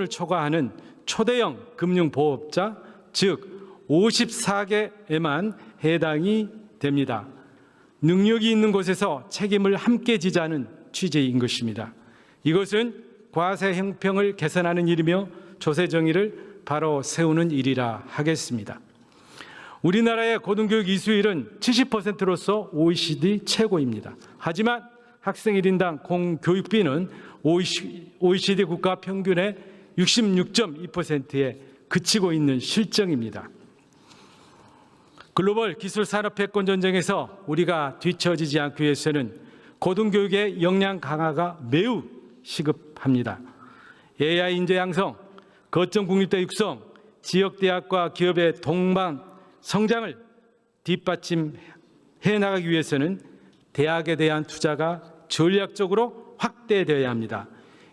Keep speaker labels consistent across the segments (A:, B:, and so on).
A: 을 초과하는 초대형 금융보호업자, 즉 54개에만 해당이 됩니다. 능력이 있는 곳에서 책임을 함께 지자는 취지인 것입니다. 이것은 과세 형평을 개선하는 일이며 조세 정의를 바로 세우는 일이라 하겠습니다. 우리나라의 고등교육 이수율은 70%로서 OECD 최고입니다. 하지만 학생 1인당 공교육비는 OECD 국가 평균의 66.2%에 그치고 있는 실정입니다. 글로벌 기술 산업 패권 전쟁에서 우리가 뒤처지지 않기 위해서는 고등교육의 역량 강화가 매우 시급합니다. AI 인재 양성, 거점 국립대 육성, 지역대학과 기업의 동반 성장을 뒷받침해 나가기 위해서는 대학에 대한 투자가 전략적으로 확대되어야 합니다.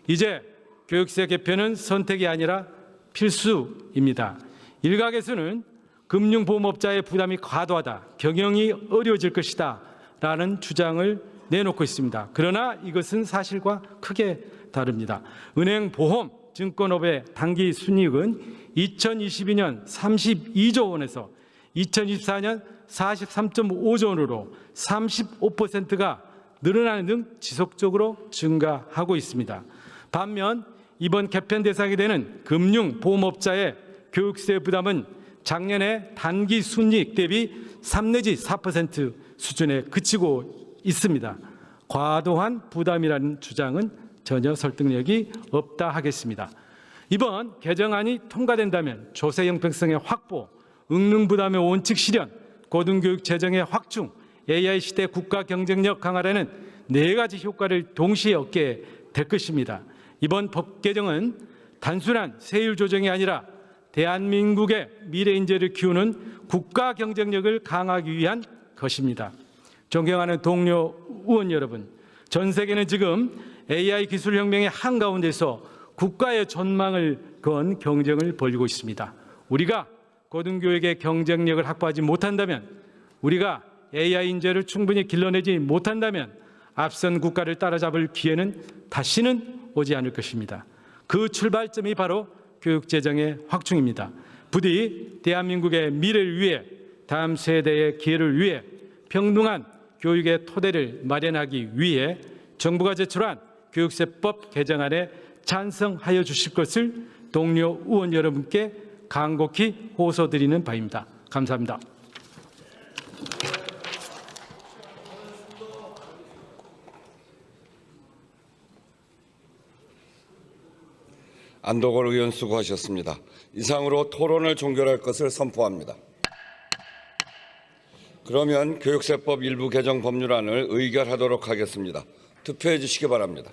A: 이제 교육세 개편은 선택이 아니라 필수입니다. 일각에서는 금융보험업자의 부담이 과도하다, 경영이 어려워질 것이다 라는 주장을 내놓고 있습니다. 그러나 이것은 사실과 크게 다릅니다. 은행, 보험, 증권업의 단기 순이익은 2022년 32조 원에서 2024년 43.5조 원으로 35%가 늘어나는 등 지속적으로 증가하고 있습니다. 반면 이번 개편 대상이 되는 금융보험업자의 교육세 부담은 작년에 단기 순이익 대비 3 내지 4% 수준에 그치고 있습니다. 과도한 부담이라는 주장은 전혀 설득력이 없다 하겠습니다. 이번 개정안이 통과된다면 조세 형평성의 확보, 응능부담의 원칙 실현, 고등교육 재정의 확충, AI 시대 국가 경쟁력 강화라는 4가지 효과를 동시에 얻게 될 것입니다. 이번 법 개정은 단순한 세율 조정이 아니라 대한민국의 미래 인재를 키우는 국가 경쟁력을 강화하기 위한 것입니다. 존경하는 동료 의원 여러분, 전 세계는 지금 AI 기술 혁명의 한가운데서 국가의 전망을 건 경쟁을 벌이고 있습니다. 우리가 고등교육의 경쟁력을 확보하지 못한다면, 우리가 AI 인재를 충분히 길러내지 못한다면 앞선 국가를 따라잡을 기회는 다시는 오지 않을 것입니다. 그 출발점이 바로 교육재정의 확충입니다. 부디 대한민국의 미래를 위해, 다음 세대의 기회를 위해 평등한 교육의 토대를 마련하기 위해 정부가 제출한 교육세법 개정안에 찬성하여 주실 것을 동료 의원 여러분께 간곡히 호소드리는 바입니다. 감사합니다.
B: 안도걸 의원 수고하셨습니다. 이상으로 토론을 종결할 것을 선포합니다. 그러면 교육세법 일부 개정 법률안을 의결하도록 하겠습니다. 투표해 주시기 바랍니다.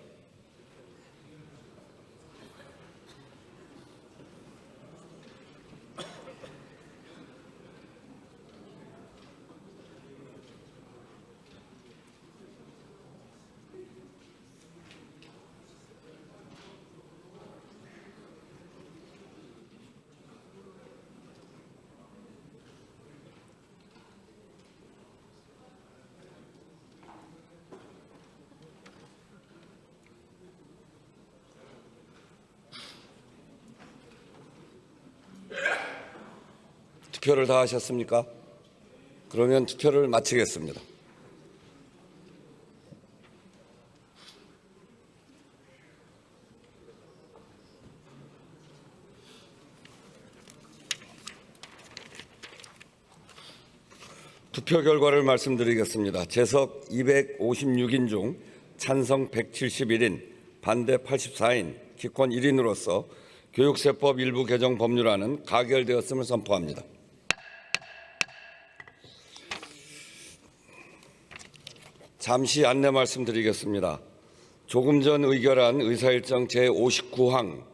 B: 투표를 다 하셨습니까? 그러면 투표를 마치겠습니다. 투표 결과를 말씀드리겠습니다. 재석 256인 중 찬성 171인, 반대 84인, 기권 1인으로서 교육세법 일부 개정 법률안은 가결되었음을 선포합니다. 잠시 안내 말씀드리겠습니다. 조금 전 의결한 의사일정 제59항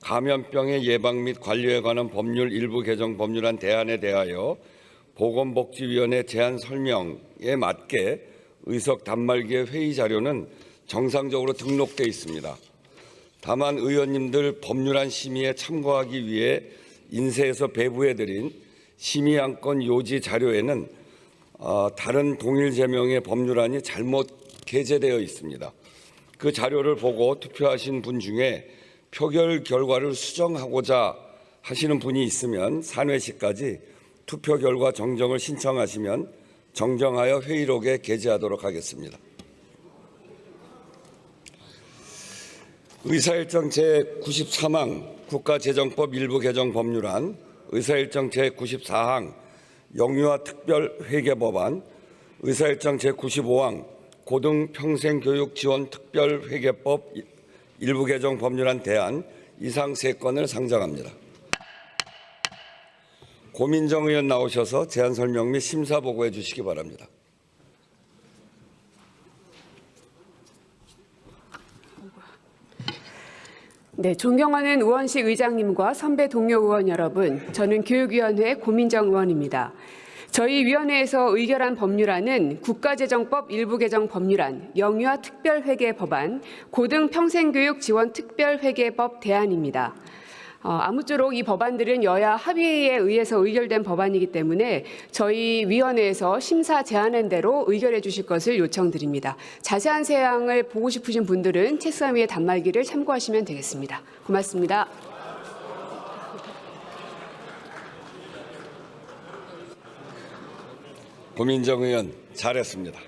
B: 감염병의 예방 및 관리에 관한 법률 일부 개정 법률안 대안에 대하여 보건복지위원회 제안 설명에 맞게 의석 단말기의 회의 자료는 정상적으로 등록되어 있습니다. 다만 의원님들 법률안 심의에 참고하기 위해 인쇄해서 배부해드린 심의안건 요지 자료에는 다른 동일 제명의 법률안이 잘못 게재되어 있습니다. 그 자료를 보고 투표하신 분 중에 표결 결과를 수정하고자 하시는 분이 있으면 산회시까지 투표 결과 정정을 신청하시면 정정하여 회의록에 게재하도록 하겠습니다. 의사일정 제93항 국가재정법 일부 개정 법률안, 의사일정 제94항 영유아 특별회계법안, 의사일정 제95항 고등평생교육 지원 특별회계법 일부 개정 법률안 대안 이상 3건을 상정합니다. 고민정 의원 나오셔서 제안 설명 및 심사 보고해 주시기 바랍니다.
C: 네, 존경하는 우원식 의장님과 선배 동료 의원 여러분, 저는 교육위원회 고민정 의원입니다. 저희 위원회에서 의결한 법률안은 국가재정법 일부 개정 법률안, 영유아 특별회계 법안, 고등평생교육 지원 특별회계법 대안입니다. 아무쪼록 이 법안들은 여야 합의에 의해서 의결된 법안이기 때문에 저희 위원회에서 심사 제안한 대로 의결해 주실 것을 요청드립니다. 자세한 사항을 보고 싶으신 분들은 책상 위의 단말기를 참고하시면 되겠습니다. 고맙습니다.
B: 고민정 의원 잘했습니다.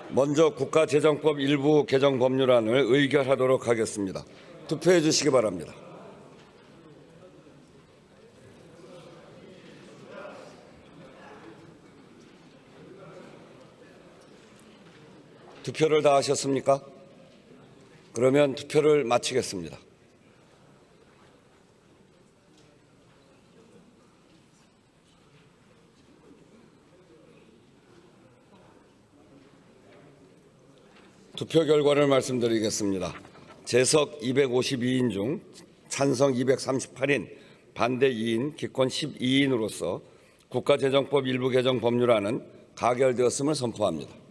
B: 먼저 국가재정법 일부 개정 법률안을 의결하도록 하겠습니다. 투표해 주시기 바랍니다. 투표를 다 하셨습니까? 그러면 투표를 마치겠습니다. 투표 결과를 말씀드리겠습니다. 재석 252인 중 찬성 238인, 반대 2인, 기권 12인으로서 국가재정법 일부 개정 법률안은 가결되었음을 선포합니다.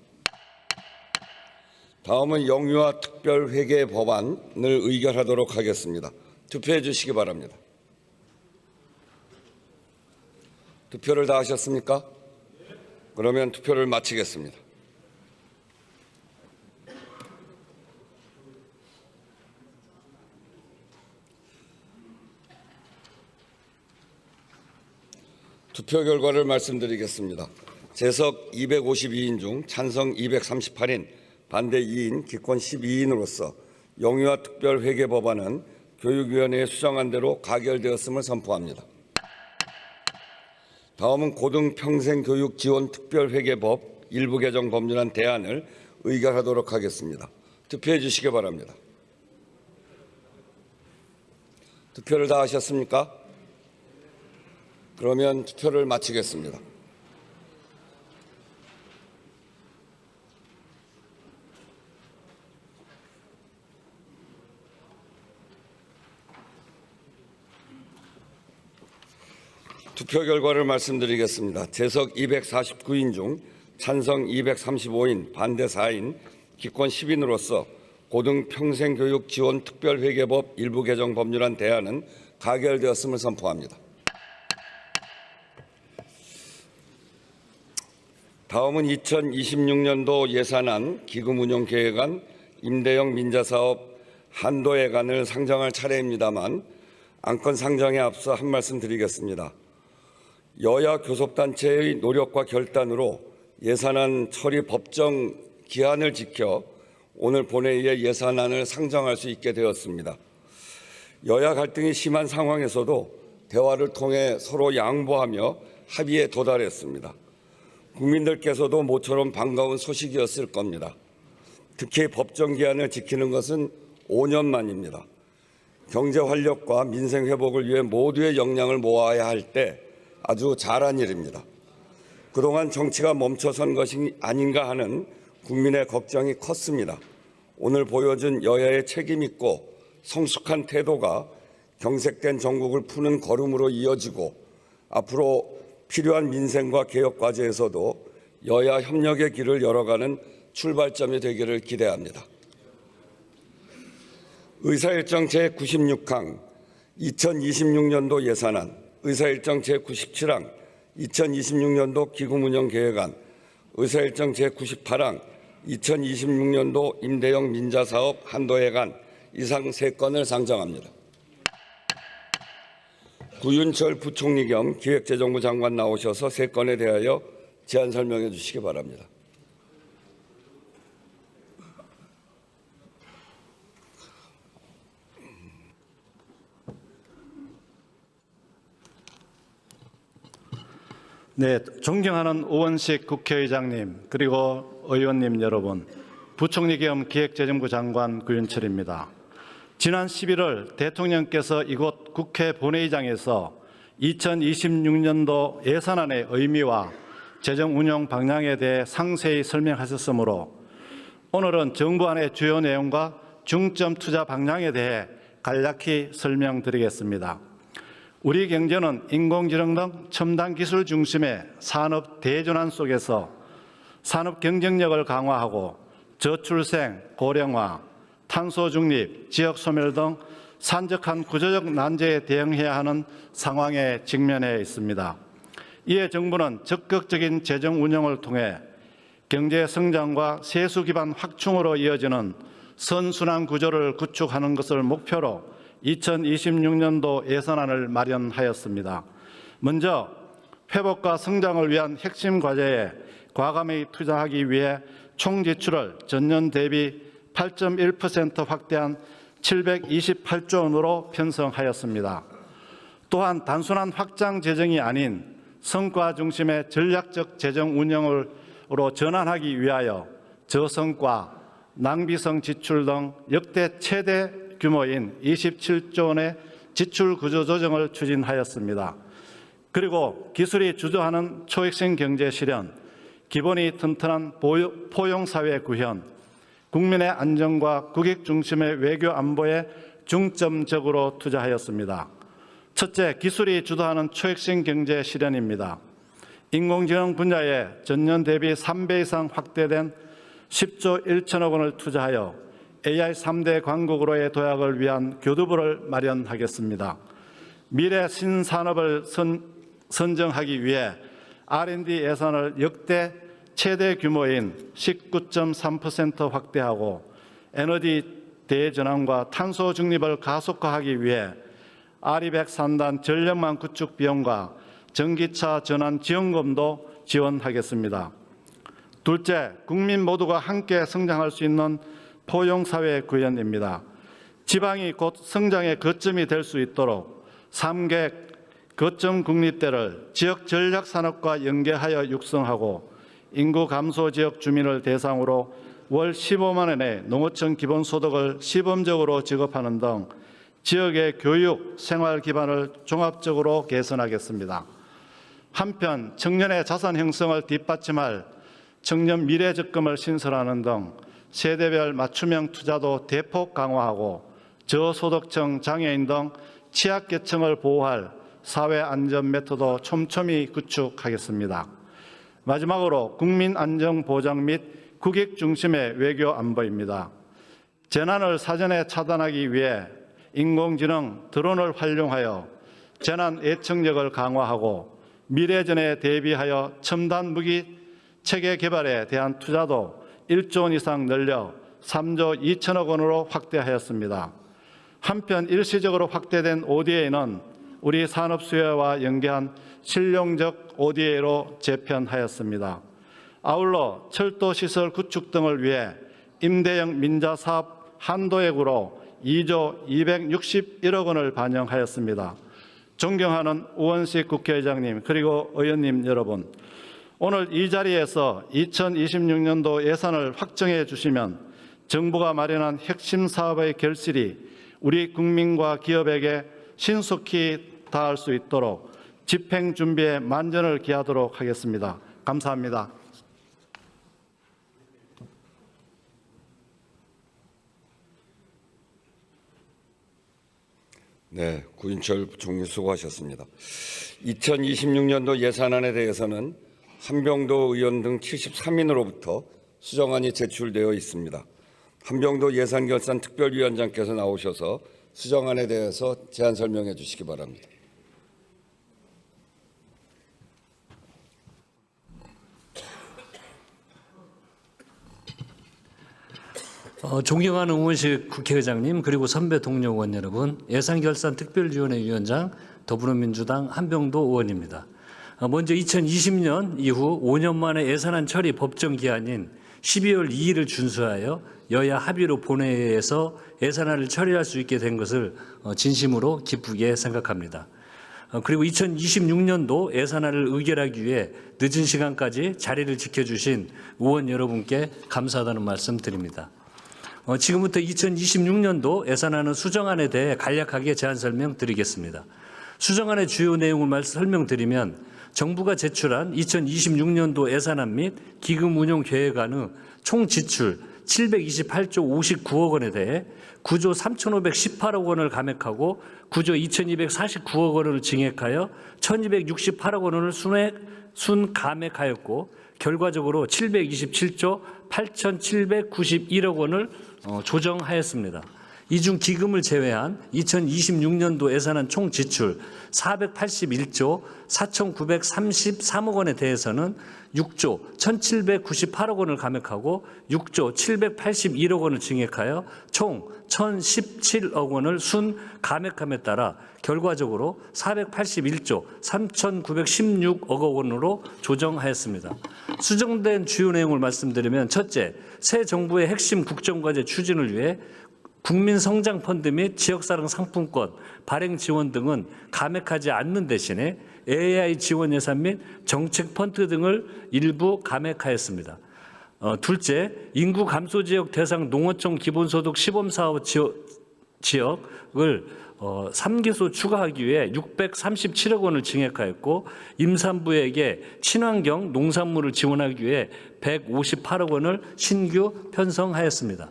B: 다음은 영유아 특별회계 법안을 의결하도록 하겠습니다. 투표해 주시기 바랍니다. 투표를 다 하셨습니까? 그러면 투표를 마치겠습니다. 투표 결과를 말씀드리겠습니다. 재석 252인 중 찬성 238인, 반대 2인, 기권 12인으로서 영유아 특별회계 법안은 교육위원회에 수정한 대로 가결되었음을 선포합니다. 다음은 고등평생교육 지원 특별회계법 일부 개정 법률안 대안을 의결하도록 하겠습니다. 투표해 주시기 바랍니다. 투표를 다 하셨습니까? 그러면 투표를 마치겠습니다. 투표 결과를 말씀드리겠습니다. 재석 249인 중 찬성 235인, 반대 4인, 기권 10인으로서 고등평생교육 지원 특별회계법 일부 개정 법률안 대안은 가결되었음을 선포합니다. 다음은 2026년도 예산안, 기금운용계획안, 임대형 민자사업 한도액안을 상정할 차례입니다만 안건 상정에 앞서 한 말씀 드리겠습니다. 여야 교섭단체의 노력과 결단으로 예산안 처리 법정 기한을 지켜 오늘 본회의에 예산안을 상정할 수 있게 되었습니다. 여야 갈등이 심한 상황에서도 대화를 통해 서로 양보하며 합의에 도달했습니다. 국민들께서도 모처럼 반가운 소식이었을 겁니다. 특히 법정 기한을 지키는 것은 5년 만입니다. 경제 활력과 민생 회복을 위해 모두의 역량을 모아야 할 때 아주 잘한 일입니다. 그동안 정치가 멈춰선 것이 아닌가 하는 국민의 걱정이 컸습니다. 오늘 보여준 여야의 책임 있고 성숙한 태도가 경색된 전국을 푸는 걸음으로 이어지고 앞으로 필요한 민생과 개혁 과제에서도 여야 협력의 길을 열어가는 출발점이 되기를 기대합니다. 의사일정 제96항 2026년도 예산안, 의사일정 제97항 2026년도 기금운용계획안, 의사일정 제98항 2026년도 임대형 민자사업 한도액안 이상 3건을 상정합니다. 구윤철 부총리 겸 기획재정부 장관 나오셔서 3건에 대하여 제안 설명해 주시기 바랍니다.
D: 네, 존경하는 우원식 국회의장님 그리고 의원님 여러분, 부총리 겸 기획재정부 장관 구윤철입니다. 지난 11월 대통령께서 이곳 국회 본회의장에서 2026년도 예산안의 의미와 재정 운영 방향에 대해 상세히 설명하셨으므로 오늘은 정부 안의 주요 내용과 중점 투자 방향에 대해 간략히 설명드리겠습니다. 우리 경제는 인공지능 등 첨단 기술 중심의 산업 대전환 속에서 산업 경쟁력을 강화하고 저출생, 고령화, 탄소 중립, 지역 소멸 등 산적한 구조적 난제에 대응해야 하는 상황에 직면해 있습니다. 이에 정부는 적극적인 재정 운영을 통해 경제 성장과 세수 기반 확충으로 이어지는 선순환 구조를 구축하는 것을 목표로 2026년도 예산안을 마련하였습니다. 먼저 회복과 성장을 위한 핵심 과제에 과감히 투자하기 위해 총 지출을 전년 대비 8.1% 확대한 728조 원으로 편성하였습니다. 또한 단순한 확장 재정이 아닌 성과 중심의 전략적 재정 운영으로 전환하기 위하여 저성과 낭비성 지출 등 역대 최대 규모인 27조 원의 지출 구조 조정을 추진하였습니다. 그리고 기술이 주도하는 초핵심 경제 실현, 기본이 튼튼한 포용사회 구현, 국민의 안정과 국익 중심의 외교 안보에 중점적으로 투자하였습니다. 첫째, 기술이 주도하는 초핵심 경제 실현입니다. 인공지능 분야에 전년 대비 3배 이상 확대된 10조 1천억 원을 투자하여 AI 3대 강국으로의 도약을 위한 교두보를 마련하겠습니다. 미래 신산업을 선정하기 위해 R&D 예산을 역대 최대 규모인 19.3% 확대하고 에너지 대전환과 탄소 중립을 가속화하기 위해 RE100 산단 전력망 구축 비용과 전기차 전환 지원금도 지원하겠습니다. 둘째, 국민 모두가 함께 성장할 수 있는 포용사회 구현입니다. 지방이 곧 성장의 거점이 될 수 있도록 3개 거점 국립대를 지역 전략 산업과 연계하여 육성하고 인구 감소 지역 주민을 대상으로 월 15만 원의 농어촌 기본소득을 시범적으로 지급하는 등 지역의 교육, 생활 기반을 종합적으로 개선하겠습니다. 한편 청년의 자산 형성을 뒷받침할 청년 미래적금을 신설하는 등 세대별 맞춤형 투자도 대폭 강화하고 저소득층, 장애인 등 취약계층을 보호할 사회안전 메토도 촘촘히 구축하겠습니다. 마지막으로 국민안전보장 및 국익 중심의 외교 안보입니다. 재난을 사전에 차단하기 위해 인공지능, 드론을 활용하여 재난 예측력을 강화하고 미래전에 대비하여 첨단 무기 체계 개발에 대한 투자도 1조 원 이상 늘려 3조 2천억 원으로 확대하였습니다. 한편 일시적으로 확대된 ODA는 우리 산업 수요와 연계한 실용적 ODA로 재편하였습니다. 아울러 철도 시설 구축 등을 위해 임대형 민자사업 한도액으로 2조 261억 원을 반영하였습니다. 존경하는 우원식 국회의장님 그리고 의원님 여러분, 오늘 이 자리에서 2026년도 예산을 확정해 주시면 정부가 마련한 핵심 사업의 결실이 우리 국민과 기업에게 신속히 닿을 수 있도록 집행 준비에 만전을 기하도록 하겠습니다. 감사합니다.
B: 네, 구윤철 부총리 수고하셨습니다. 2026년도 예산안에 대해서는 한병도 의원 등 73인으로부터 수정안이 제출되어 있습니다. 한병도 예산결산특별위원장께서 나오셔서 수정안에 대해서 제안 설명해 주시기 바랍니다.
E: 존경하는 우원식 국회의장님, 그리고 선배 동료 의원 여러분, 예산결산특별위원회 위원장 더불어민주당 한병도 의원입니다. 먼저 2020년 이후 5년 만에 예산안 처리 법정 기한인 12월 2일을 준수하여 여야 합의로 본회의에서 예산안을 처리할 수 있게 된 것을 진심으로 기쁘게 생각합니다. 그리고 2026년도 예산안을 의결하기 위해 늦은 시간까지 자리를 지켜주신 의원 여러분께 감사하다는 말씀 드립니다. 지금부터 2026년도 예산안은 수정안에 대해 간략하게 제안 설명드리겠습니다. 수정안의 주요 내용을 설명드리면 정부가 제출한 2026년도 예산안 및 기금 운용 계획안의 총 지출 728조 59억 원에 대해 9조 3,518억 원을 감액하고 9조 2,249억 원을 증액하여 1,268억 원을 순감액하였고 결과적으로 727조 8,791억 원을 조정하였습니다. 이 중 기금을 제외한 2026년도 예산안 총 지출 481조 4,933억 원에 대해서는 6조 1,798억 원을 감액하고 6조 781억 원을 증액하여 총 1,017억 원을 순감액함에 따라 결과적으로 481조 3,916억 원으로 조정하였습니다. 수정된 주요 내용을 말씀드리면 첫째, 새 정부의 핵심 국정과제 추진을 위해 국민성장펀드 및 지역사랑 상품권, 발행 지원 등은 감액하지 않는 대신에 AI 지원 예산 및 정책펀드 등을 일부 감액하였습니다. 둘째, 인구 감소 지역 대상 농어촌 기본소득 시범사업 지역을 3개소 추가하기 위해 637억 원을 증액하였고 임산부에게 친환경 농산물을 지원하기 위해 158억 원을 신규 편성하였습니다.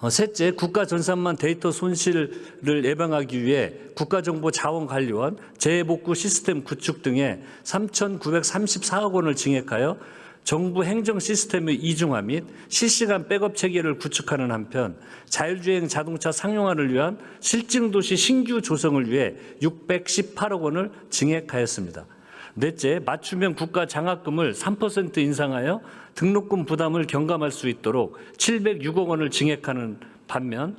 E: 셋째, 국가 전산망 데이터 손실을 예방하기 위해 국가정보자원관리원 재해복구 시스템 구축 등에 3,934억 원을 증액하여 정부 행정 시스템의 이중화 및 실시간 백업 체계를 구축하는 한편 자율주행 자동차 상용화를 위한 실증도시 신규 조성을 위해 618억 원을 증액하였습니다. 넷째, 맞춤형 국가 장학금을 3% 인상하여 등록금 부담을 경감할 수 있도록 706억 원을 증액하는 반면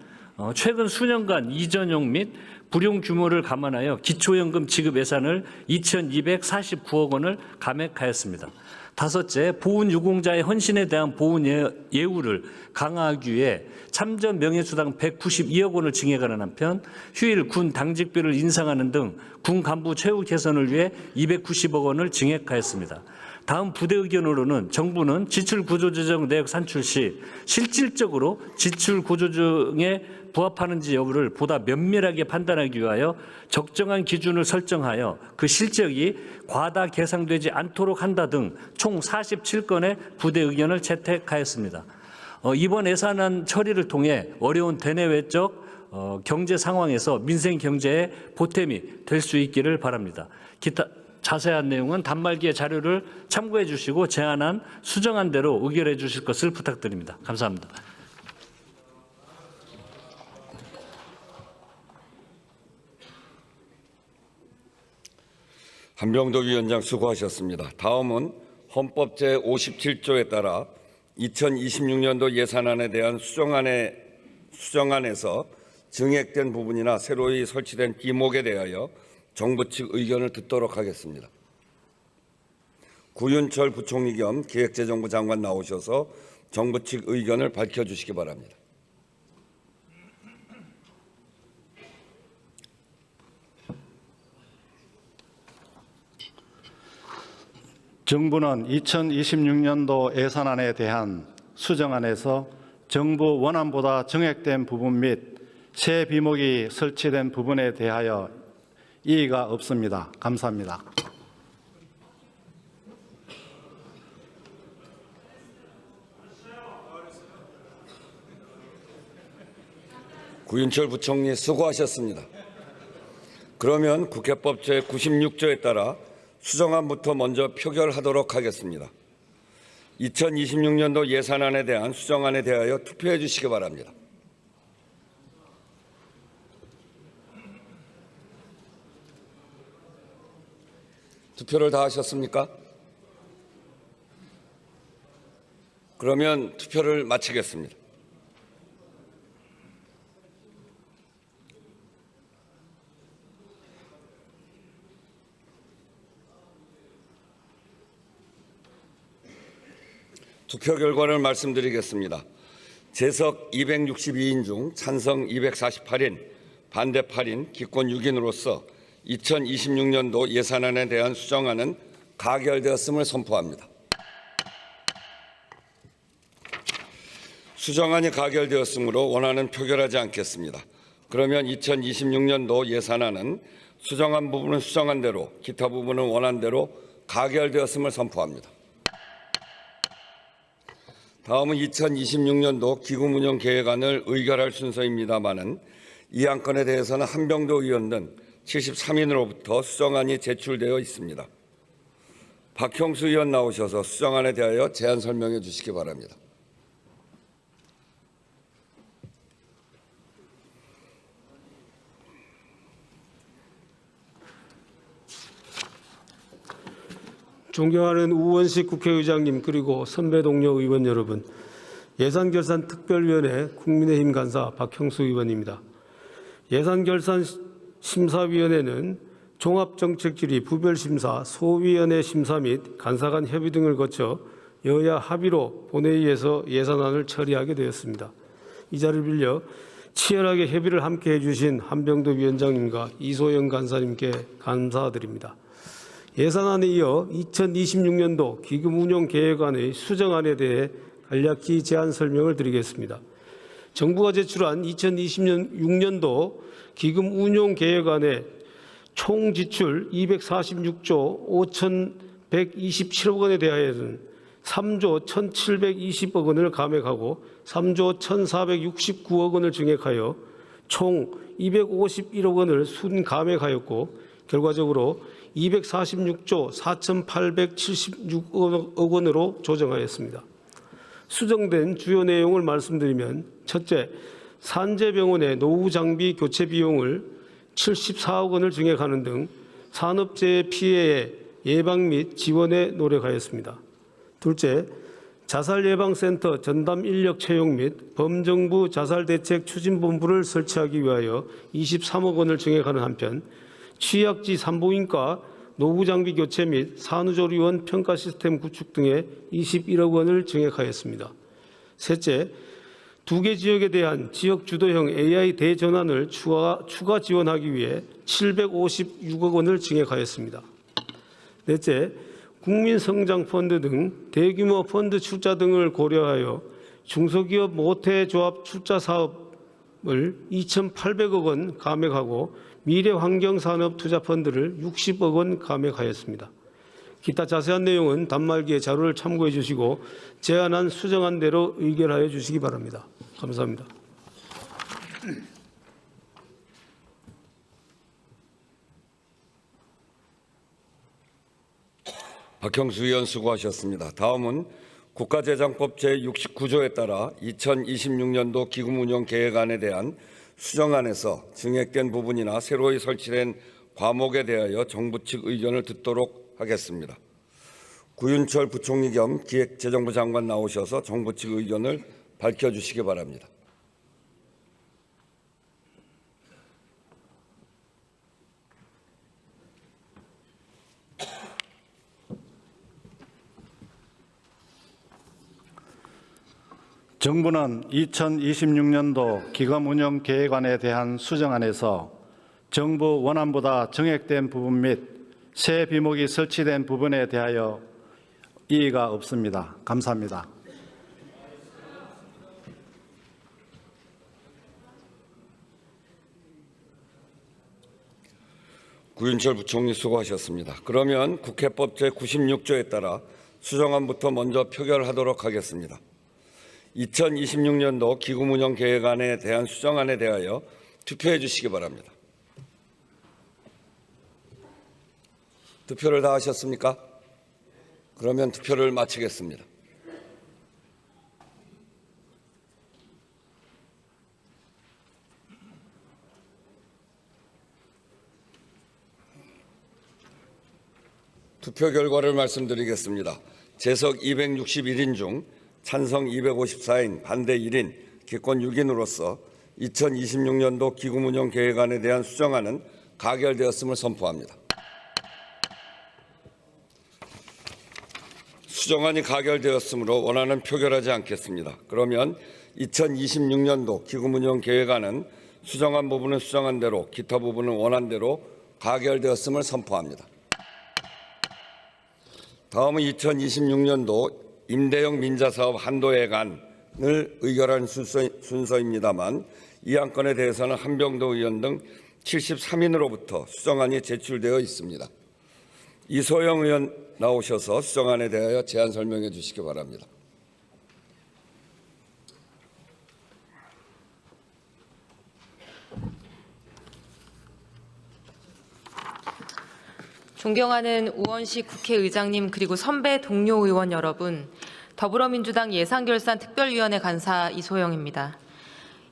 E: 최근 수년간 이전용 및 불용 규모를 감안하여 기초연금 지급 예산을 2,249억 원을 감액하였습니다. 다섯째, 보훈 유공자의 헌신에 대한 보훈 예우를 강화하기 위해 참전 명예수당 192억 원을 증액하는 한편 휴일 군 당직비를 인상하는 등 군 간부 최후 개선을 위해 290억 원을 증액하였습니다. 다음 부대 의견으로는 정부는 지출구조조정 내역 산출 시 실질적으로 지출구조조정에 부합하는지 여부를 보다 면밀하게 판단하기 위하여 적정한 기준을 설정하여 그 실적이 과다 계상되지 않도록 한다 등 총 47건의 부대 의견을 채택하였습니다. 이번 예산안 처리를 통해 어려운 대내외적 경제 상황에서 민생 경제에 보탬이 될 수 있기를 바랍니다. 기타 자세한 내용은 단말기의 자료를 참고해 주시고 제안안 수정한 대로 의결해 주실 것을 부탁드립니다. 감사합니다.
B: 한병도 위원장 수고하셨습니다. 다음은 헌법 제57조에 따라 2026년도 예산안에 대한 수정안에서 증액된 부분이나 새로이 설치된 기목에 대하여 정부 측 의견을 듣도록 하겠습니다. 구윤철 부총리 겸 기획재정부 장관 나오셔서 정부 측 의견을 밝혀주시기 바랍니다.
D: 정부는 2026년도 예산안에 대한 수정안에서 정부 원안보다 증액된 부분 및 새 비목이 설치된 부분에 대하여 이의가 없습니다. 감사합니다.
B: 구윤철 부총리 수고하셨습니다. 그러면 국회법 제96조에 따라 수정안부터 먼저 표결하도록 하겠습니다. 2026년도 예산안에 대한 수정안에 대하여 투표해 주시기 바랍니다. 투표를 다 하셨습니까? 그러면 투표를 마치겠습니다. 투표 결과를 말씀드리겠습니다. 재석 262인 중 찬성 248인, 반대 8인, 기권 6인으로서 2026년도 예산안에 대한 수정안은 가결되었음을 선포합니다. 수정안이 가결되었으므로 원안은 표결하지 않겠습니다. 그러면 2026년도 예산안은 수정한 부분은 수정한 대로, 기타 부분은 원안대로 가결되었음을 선포합니다. 다음은 2026년도 기금운용계획안을 의결할 순서입니다마는 이 안건에 대해서는 한병도 의원 등 73인으로부터 수정안이 제출되어 있습니다. 박형수 의원 나오셔서 수정안에 대하여 제안 설명해 주시기 바랍니다.
F: 존경하는 우원식 국회의장님 그리고 선배 동료 의원 여러분, 예산결산특별위원회 국민의힘 간사 박형수 의원입니다. 예산결산심사위원회는 종합정책질의 부별심사, 소위원회 심사 및 간사 간 협의 등을 거쳐 여야 합의로 본회의에서 예산안을 처리하게 되었습니다. 이 자리를 빌려 치열하게 협의를 함께 해주신 한병도 위원장님과 이소영 간사님께 감사드립니다. 예산안에 이어 2026년도 기금운용계획안의 수정안에 대해 간략히 제안 설명을 드리겠습니다. 정부가 제출한 2026년도 기금운용계획안에 총 지출 246조 5,127억 원에 대하여는 3조 1,720억 원을 감액하고 3조 1,469억 원을 증액하여 총 251억 원을 순감액하였고, 결과적으로 246조 4,876억 원으로 조정하였습니다. 수정된 주요 내용을 말씀드리면, 첫째, 산재병원의 노후장비 교체 비용을 74억 원을 증액하는 등 산업재해 피해의 예방 및 지원에 노력하였습니다. 둘째, 자살예방센터 전담 인력 채용 및 범정부 자살대책추진본부를 설치하기 위하여 23억 원을 증액하는 한편, 취약지 산부인과 노후장비 교체 및 산후조리원 평가 시스템 구축 등에 21억 원을 증액하였습니다. 셋째, 2개 지역에 대한 지역 주도형 AI 대전환을 추가 지원하기 위해 756억 원을 증액하였습니다. 넷째, 국민성장펀드 등 대규모 펀드 출자 등을 고려하여 중소기업 모태조합 출자 사업을 2,800억 원 감액하고 미래환경산업투자펀드를 60억 원 감액하였습니다. 기타 자세한 내용은 단말기에 자료를 참고해 주시고 제안한 수정안대로 의결하여 주시기 바랍니다. 감사합니다.
B: 박형수 의원 수고하셨습니다. 다음은 국가재정법 제69조에 따라 2026년도 기금운용계획안에 대한 수정안에서 증액된 부분이나 새로이 설치된 과목에 대하여 정부 측 의견을 듣도록 하겠습니다. 구윤철 부총리 겸 기획재정부 장관 나오셔서 정부 측 의견을 밝혀주시기 바랍니다.
D: 정부는 2026년도 기금운용계획안에 대한 수정안에서 정부 원안보다 정액된 부분 및 새 비목이 설치된 부분에 대하여 이의가 없습니다. 감사합니다.
B: 구윤철 부총리 수고하셨습니다. 그러면 국회법 제96조에 따라 수정안부터 먼저 표결하도록 하겠습니다. 2026년도 기금운용계획안에 대한 수정안에 대하여 투표해 주시기 바랍니다. 투표를 다 하셨습니까? 그러면 투표를 마치겠습니다. 투표 결과를 말씀드리겠습니다. 재석 261인 중 찬성 254인, 반대 1인, 기권 6인으로서 2026년도 기금운용계획안에 대한 수정안은 가결되었음을 선포합니다. 수정안이 가결되었으므로 원안은 표결하지 않겠습니다. 그러면 2026년도 기금운용계획안은 수정안 부분은 수정안대로, 기타 부분은 원안대로 가결되었음을 선포합니다. 다음은 2026년도 임대형 민자사업 한도액안을 의결한 순서입니다만 이 안건에 대해서는 한병도 의원 등 73인으로부터 수정안이 제출되어 있습니다. 이소영 의원 나오셔서 수정안에 대하여 제안 설명해 주시기 바랍니다.
G: 존경하는 우원식 국회의장님 그리고 선배 동료 의원 여러분, 더불어민주당 예산결산특별위원회 간사 이소영입니다.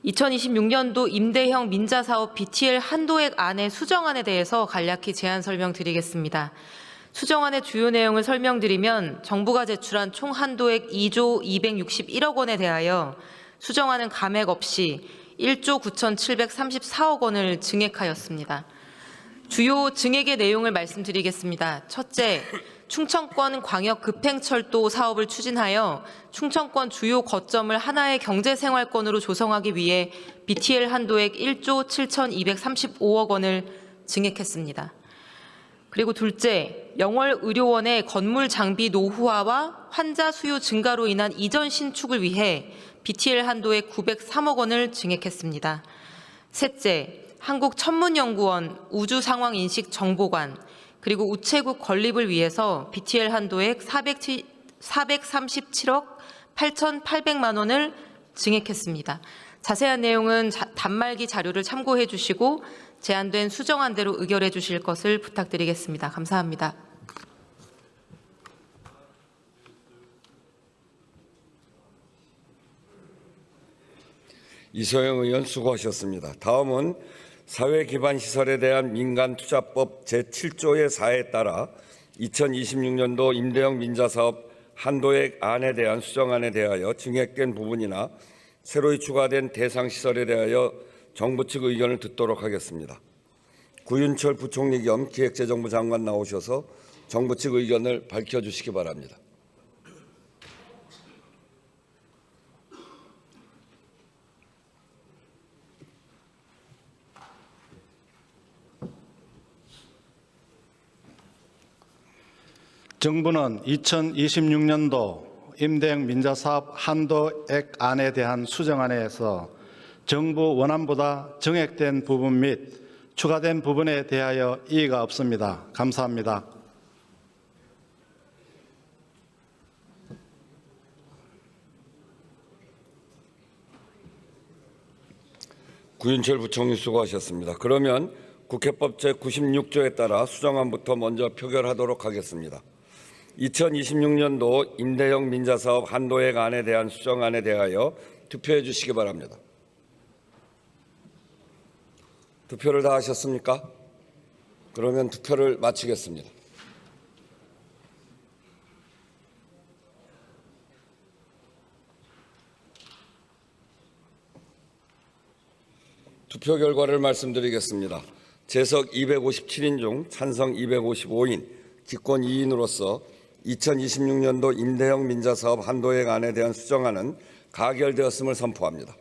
G: 2026년도 임대형 민자사업 BTL 한도액 안의 수정안에 대해서 간략히 제안 설명드리겠습니다. 수정안의 주요 내용을 설명드리면 정부가 제출한 총 한도액 2조 261억 원에 대하여 수정안은 감액 없이 1조 9,734억 원을 증액하였습니다. 주요 증액의 내용을 말씀드리겠습니다. 첫째, 충청권 광역급행철도 사업을 추진하여 충청권 주요 거점을 하나의 경제생활권으로 조성하기 위해 BTL 한도액 1조 7,235억 원을 증액했습니다. 그리고 둘째, 영월의료원의 건물 장비 노후화와 환자 수요 증가로 인한 이전 신축을 위해 BTL 한도액 903억 원을 증액했습니다. 셋째, 한국천문연구원 우주상황인식정보관 그리고 우체국 건립을 위해서 BTL 한도액 437억 8,800만 원을 증액했습니다. 자세한 내용은 단말기 자료를 참고해 주시고 제안된 수정안대로 의결해 주실 것을 부탁드리겠습니다. 감사합니다.
B: 이소영 의원 수고하셨습니다. 다음은 사회기반시설에 대한 민간투자법 제7조의 4에 따라 2026년도 임대형 민자사업 한도액 안에 대한 수정안에 대하여 증액된 부분이나 새로이 추가된 대상시설에 대하여 정부 측 의견을 듣도록 하겠습니다. 구윤철 부총리 겸 기획재정부 장관 나오셔서 정부 측 의견을 밝혀주시기 바랍니다.
D: 정부는 2026년도 임대형 민자사업 한도액안에 대한 수정안에서 정부 원안보다 증액된 부분 및 추가된 부분에 대하여 이의가 없습니다. 감사합니다.
B: 구윤철 부총리 수고하셨습니다. 그러면 국회법 제96조에 따라 수정안부터 먼저 표결하도록 하겠습니다. 2026년도 임대형 민자사업 한도액 안에 대한 수정안에 대하여 투표해 주시기 바랍니다. 투표를 다 하셨습니까? 그러면 투표를 마치겠습니다. 투표 결과를 말씀드리겠습니다. 재석 257인 중 찬성 255인, 기권 2인으로서 2026년도 임대형 민자사업 한도액 안에 대한 수정안은 가결되었음을 선포합니다.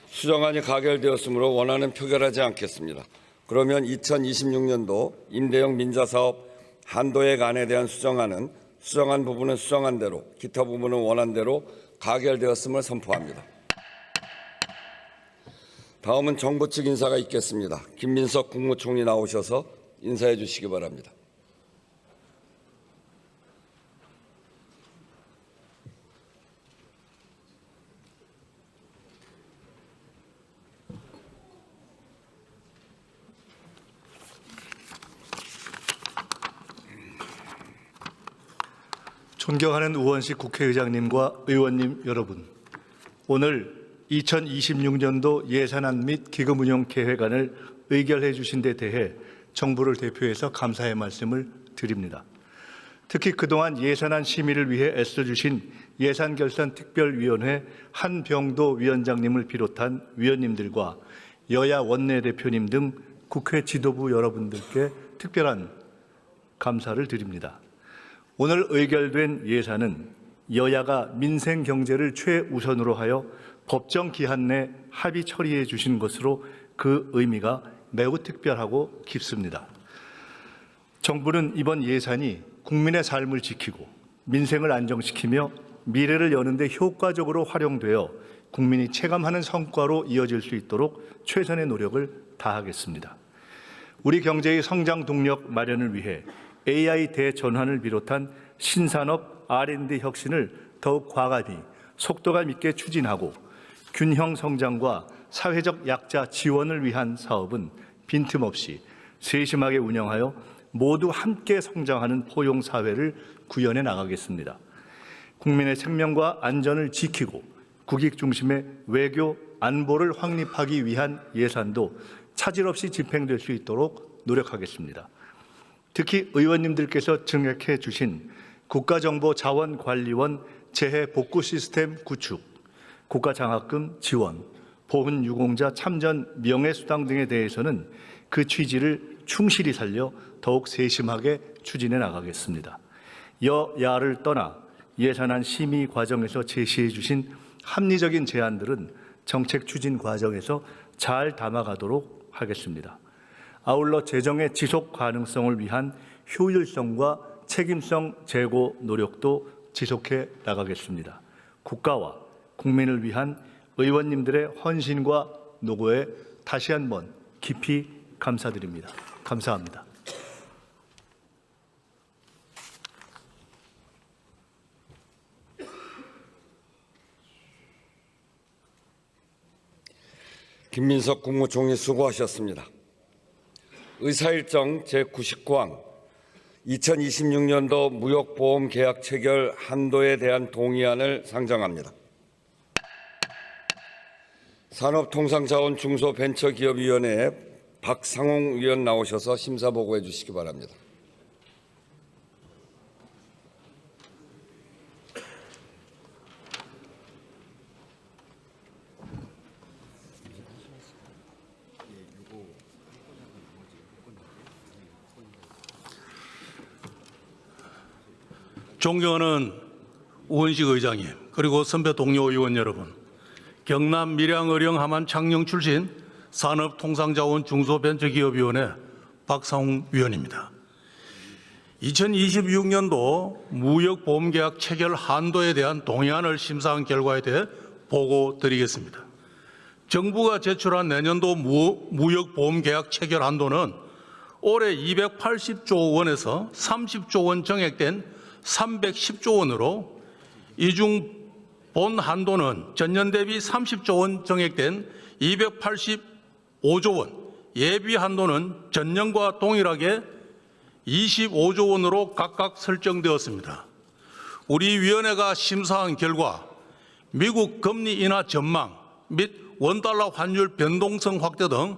B: 수정안이 가결되었으므로 원안은 표결하지 않겠습니다. 그러면 2026년도 임대형 민자사업 한도액 안에 대한 수정안은 수정안 부분은 수정안대로, 기타 부분은 원안대로 가결되었음을 선포합니다. 다음은 정부 측 인사가 있겠습니다. 김민석 국무총리 나오셔서 인사해 주시기 바랍니다.
H: 존경하는 우원식 국회의장님과 의원님 여러분, 오늘 2026년도 예산안 및 기금운용 계획안을 의결해 주신 데 대해 정부를 대표해서 감사의 말씀을 드립니다. 특히 그동안 예산안 심의를 위해 애써주신 예산결산특별위원회 한병도 위원장님을 비롯한 위원님들과 여야 원내대표님 등 국회 지도부 여러분들께 특별한 감사를 드립니다. 오늘 의결된 예산은 여야가 민생 경제를 최우선으로 하여 법정 기한 내 합의 처리해 주신 것으로 그 의미가 매우 특별하고 깊습니다. 정부는 이번 예산이 국민의 삶을 지키고 민생을 안정시키며 미래를 여는 데 효과적으로 활용되어 국민이 체감하는 성과로 이어질 수 있도록 최선의 노력을 다하겠습니다. 우리 경제의 성장 동력 마련을 위해 AI 대전환을 비롯한 신산업 R&D 혁신을 더욱 과감히 속도감 있게 추진하고 균형 성장과 사회적 약자 지원을 위한 사업은 빈틈없이 세심하게 운영하여 모두 함께 성장하는 포용 사회를 구현해 나가겠습니다. 국민의 생명과 안전을 지키고 국익 중심의 외교, 안보를 확립하기 위한 예산도 차질 없이 집행될 수 있도록 노력하겠습니다. 특히 의원님들께서 증액해 주신 국가정보자원관리원 재해복구 시스템 구축, 국가장학금 지원, 보훈 유공자 참전 명예수당 등에 대해서는 그 취지를 충실히 살려 더욱 세심하게 추진해 나가겠습니다. 여야를 떠나 예산안 심의 과정에서 제시해 주신 합리적인 제안들은 정책 추진 과정에서 잘 담아가도록 하겠습니다. 아울러 재정의 지속 가능성을 위한 효율성과 책임성 제고 노력도 지속해 나가겠습니다. 국가와 국민을 위한 의원님들의 헌신과 노고에 다시 한번 깊이 감사드립니다. 감사합니다.
B: 김민석 국무총리 수고하셨습니다. 의사일정 제99항 2026년도 무역보험 계약 체결 한도에 대한 동의안을 상정합니다. 산업통상자원중소벤처기업위원회에 박상홍 위원 나오셔서 심사 보고해 주시기 바랍니다.
I: 존경하는 우원식 의장님, 그리고 선배 동료 의원 여러분, 경남 밀양 의령 함안 창녕 출신 산업통상자원 중소벤처기업위원회 박상웅 위원입니다. 2026년도 무역보험계약 체결 한도에 대한 동의안을 심사한 결과에 대해 보고 드리겠습니다. 정부가 제출한 내년도 무역보험계약 체결 한도는 올해 280조 원에서 30조 원 정액된 310조 원으로 이 중 본 한도는 전년 대비 30조 원 정액된 285조 원, 예비 한도는 전년과 동일하게 25조 원으로 각각 설정되었습니다. 우리 위원회가 심사한 결과 미국 금리 인하 전망 및 원달러 환율 변동성 확대 등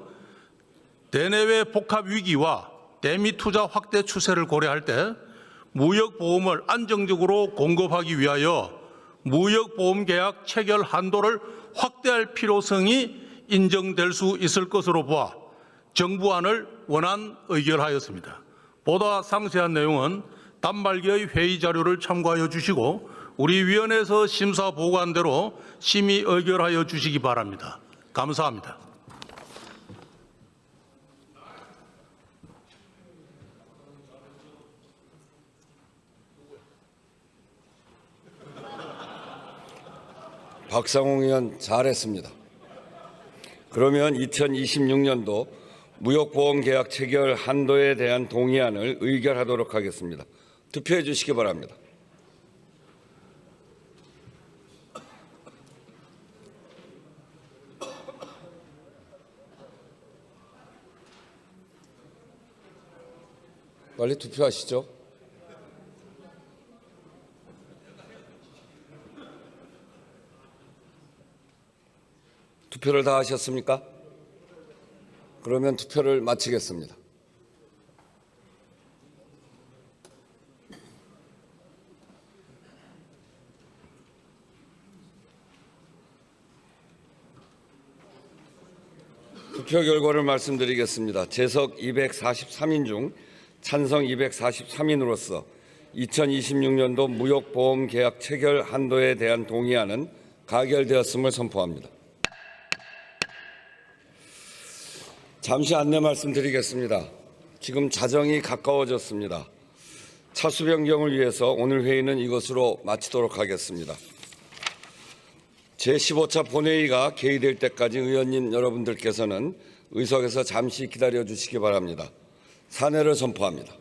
I: 대내외 복합 위기와 대미 투자 확대 추세를 고려할 때 무역보험을 안정적으로 공급하기 위하여 무역보험계약 체결 한도를 확대할 필요성이 인정될 수 있을 것으로 보아 정부안을 원안 의결하였습니다. 보다 상세한 내용은 단말기의 회의 자료를 참고하여 주시고 우리 위원회에서 심사 보고한 대로 심의 의결하여 주시기 바랍니다. 감사합니다.
B: 박상홍 의원 잘했습니다. 그러면 2026년도 무역보험계약 체결 한도에 대한 동의안을 의결하도록 하겠습니다. 투표해 주시기 바랍니다. 빨리 투표하시죠. 투표를 다 하셨습니까? 그러면 투표를 마치겠습니다. 투표 결과를 말씀드리겠습니다. 재석 243인 중 찬성 243인으로서 2026년도 무역보험 계약 체결 한도에 대한 동의안은 가결되었음을 선포합니다. 잠시 안내 말씀드리겠습니다. 지금 자정이 가까워졌습니다. 차수 변경을 위해서 오늘 회의는 이것으로 마치도록 하겠습니다. 제15차 본회의가 개의될 때까지 의원님 여러분들께서는 의석에서 잠시 기다려 주시기 바랍니다. 산회를 선포합니다.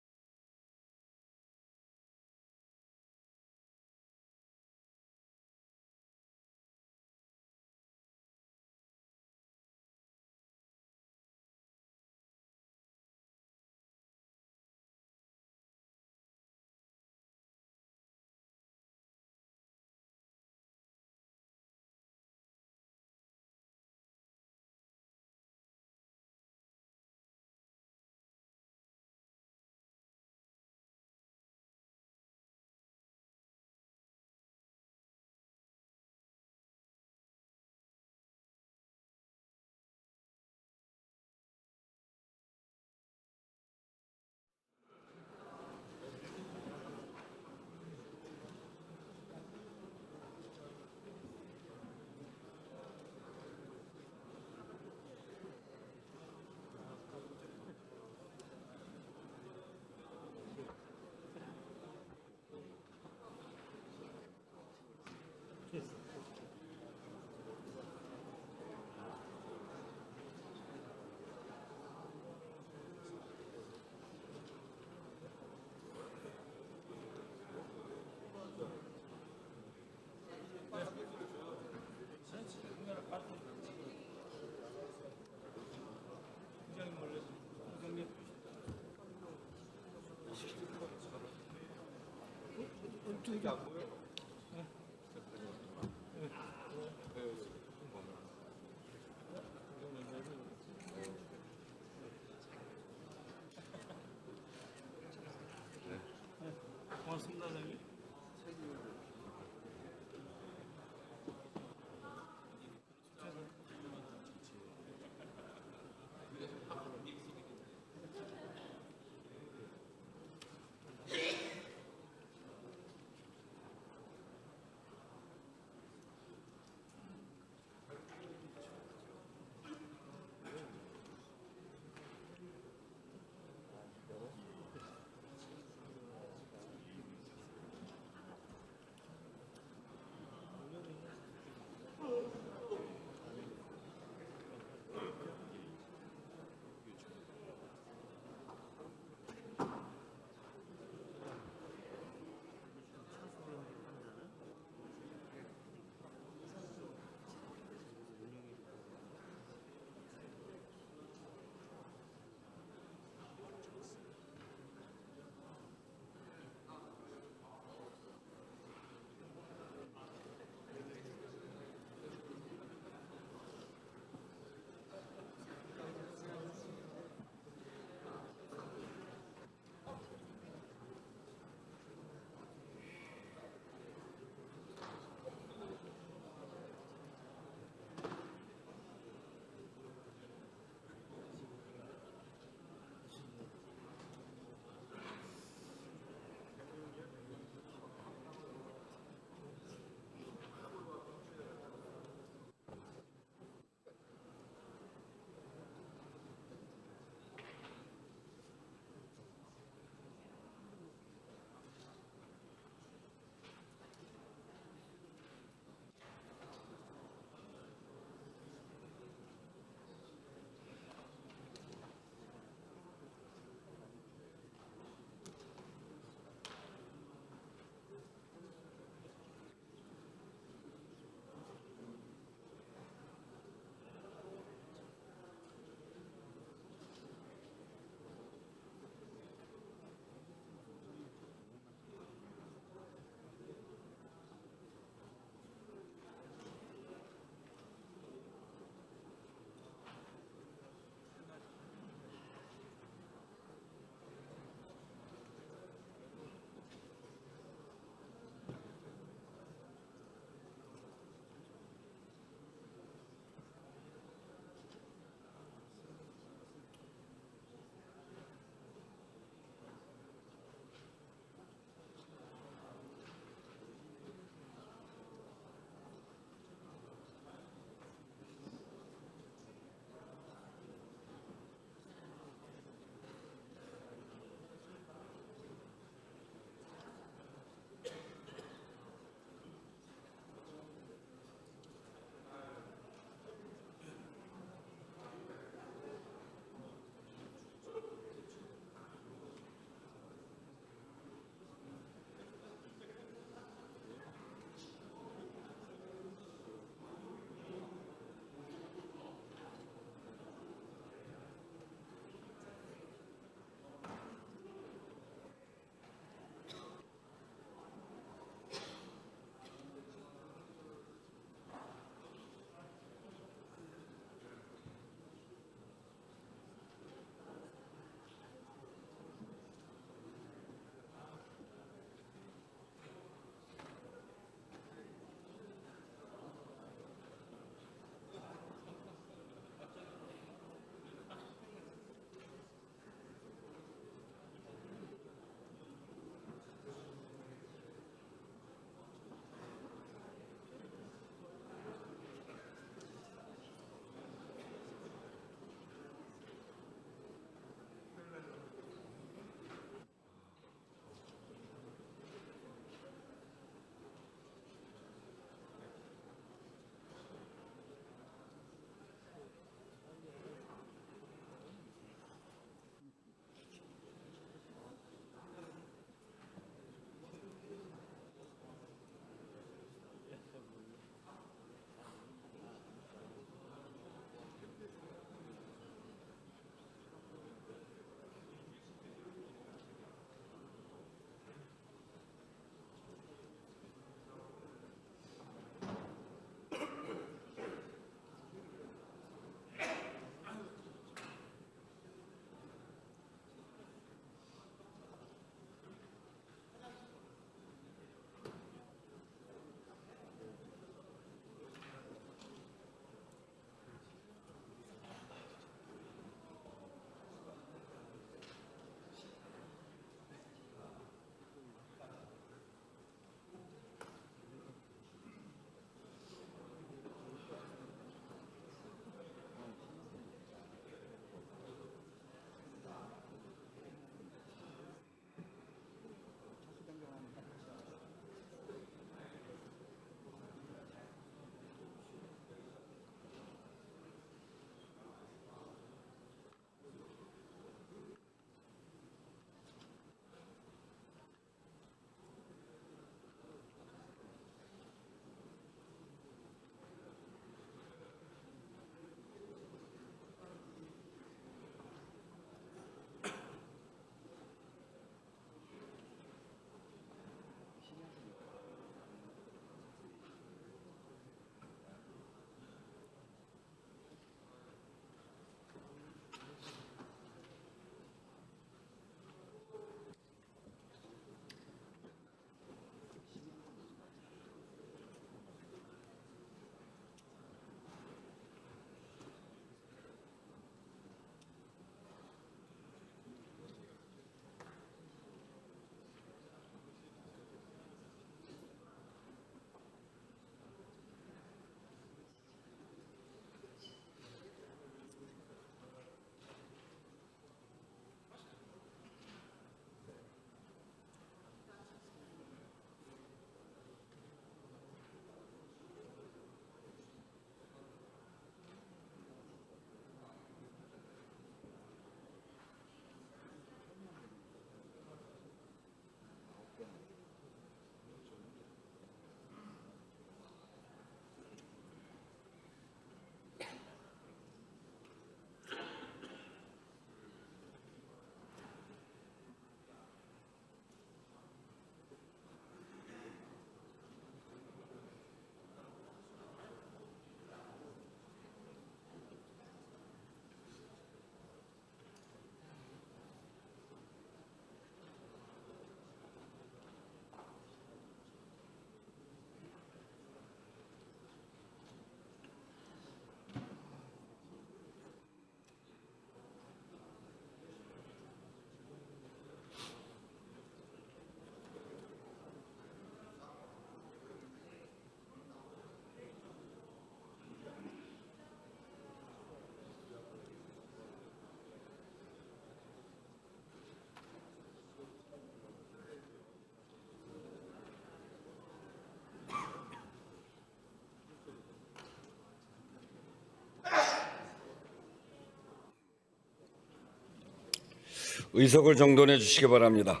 B: 의석을 정돈해 주시기 바랍니다.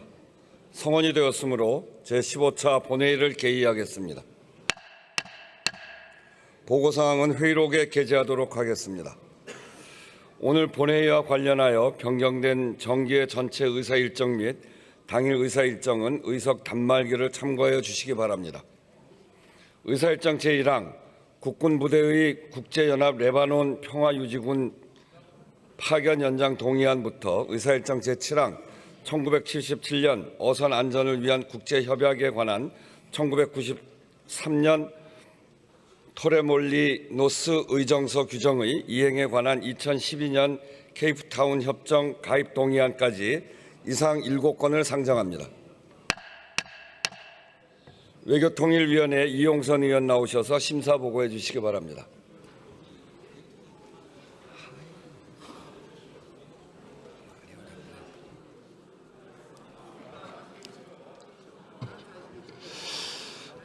B: 성원이 되었으므로 제15차 본회의를 개의하겠습니다. 보고사항은 회의록에 게재하도록 하겠습니다. 오늘 본회의와 관련하여 변경된 정기의 전체 의사 일정 및 당일 의사 일정은 의석 단말기를 참고하여 주시기 바랍니다. 의사 일정 제1항 국군부대의 국제연합 레바논 평화유지군 파견 연장 동의안부터 의사 일정 제7항 1977년 어선 안전을 위한 국제협약에 관한 1993년 토레몰리노스 의정서 규정의 이행에 관한 2012년 케이프타운 협정 가입 동의안까지 이상 7건을 상정합니다. 외교통일위원회 이용선 의원 나오셔서 심사 보고해 주시기 바랍니다.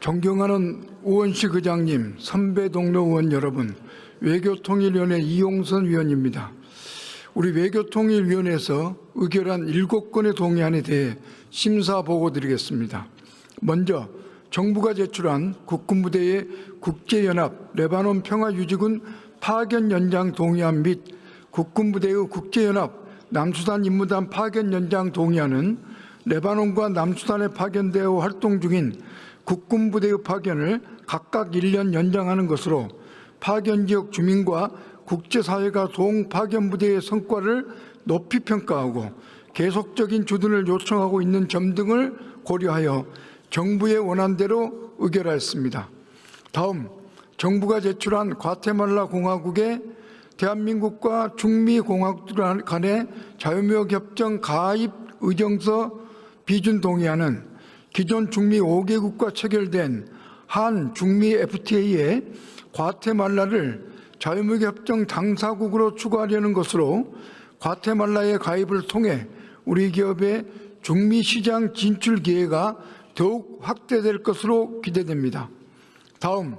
J: 존경하는 우원식 의장님, 선배 동료 의원 여러분, 외교통일위원회 이용선 위원입니다. 우리 외교통일위원회에서 의결한 7건의 동의안에 대해 심사 보고 드리겠습니다. 먼저 정부가 제출한 국군부대의 국제연합 레바논 평화유지군 파견 연장 동의안 및 국군부대의 국제연합 남수단 임무단 파견 연장 동의안은 레바논과 남수단에 파견되어 활동 중인 국군부대의 파견을 각각 1년 연장하는 것으로 파견 지역 주민과 국제사회가 동파견부대의 성과를 높이 평가하고 계속적인 주둔을 요청하고 있는 점 등을 고려하여 정부의 원안대로 의결하였습니다. 다음, 정부가 제출한 과테말라 공화국의 대한민국과 중미 공화국 간의 자유무역협정 가입 의정서 비준 동의안은 기존 중미 5개국과 체결된 한 중미 FTA에 과테말라를 자유무역협정 당사국으로 추가하려는 것으로 과테말라의 가입을 통해 우리 기업의 중미 시장 진출 기회가 더욱 확대될 것으로 기대됩니다. 다음,